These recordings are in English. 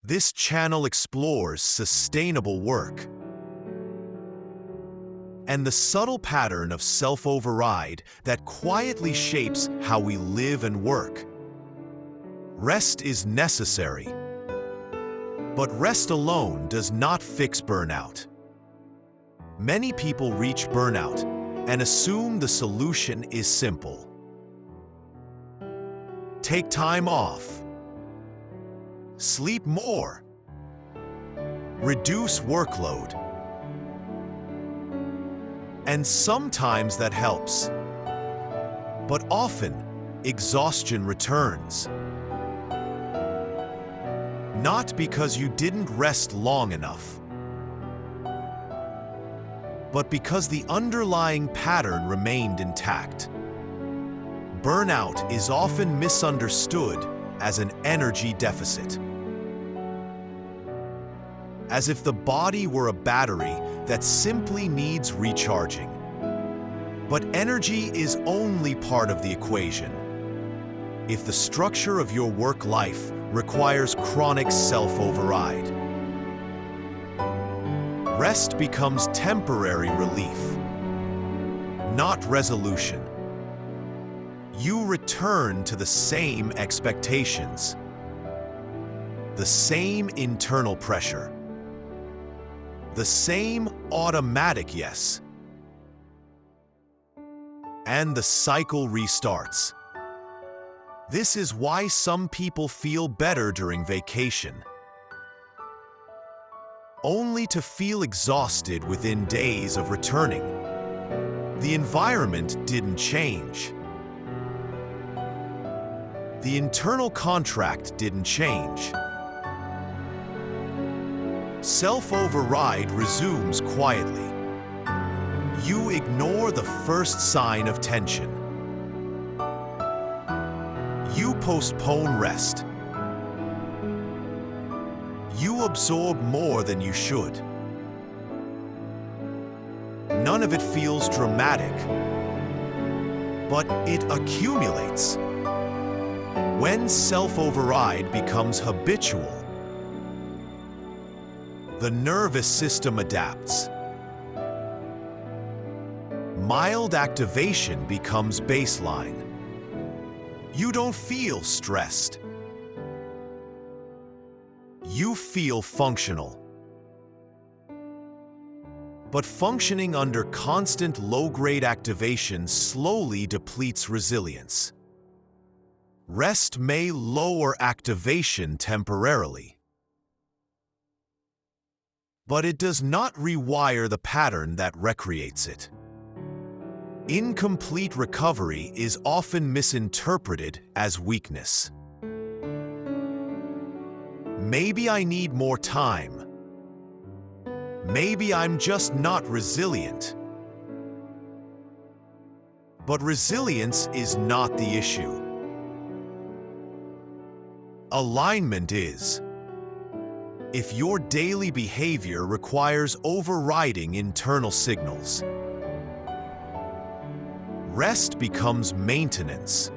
This channel explores sustainable work and the subtle pattern of self-override that quietly shapes how we live and work. Rest is necessary, but rest alone does not fix burnout. Many people reach burnout and assume the solution is simple. Take time off, sleep more, reduce workload, and sometimes that helps. But often, exhaustion returns. Not because you didn't rest long enough, but because the underlying pattern remained intact. Burnout is often misunderstood as an energy deficit, as if the body were a battery that simply needs recharging. But energy is only part of the equation. If the structure of your work life requires chronic self-override, rest becomes temporary relief, not resolution. You return to the same expectations, the same internal pressure, the same automatic yes, and the cycle restarts. This is why some people feel better during vacation, only to feel exhausted within days of returning. The environment didn't change. The internal contract didn't change. Self-override resumes quietly. You ignore the first sign of tension. You postpone rest. You absorb more than you should. None of it feels dramatic, but it accumulates. When self-override becomes habitual, the nervous system adapts. Mild activation becomes baseline. You don't feel stressed. You feel functional. But functioning under constant low-grade activation slowly depletes resilience. Rest may lower activation temporarily, but it does not rewire the pattern that recreates it. Incomplete recovery is often misinterpreted as weakness. Maybe I need more time. Maybe I'm just not resilient. But resilience is not the issue. Alignment is. If your daily behavior requires overriding internal signals, rest becomes maintenance,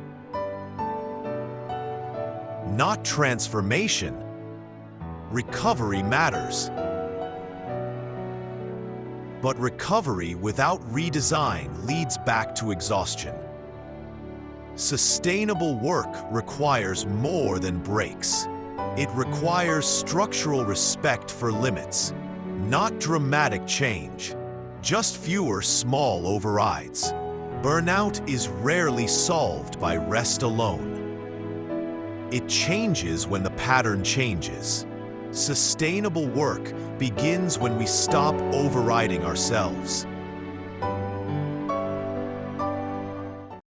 not transformation. Recovery matters. But recovery without redesign leads back to exhaustion. Sustainable work requires more than breaks. It requires structural respect for limits, not dramatic change, just fewer small overrides. Burnout is rarely solved by rest alone. It changes when the pattern changes. Sustainable work begins when we stop overriding ourselves.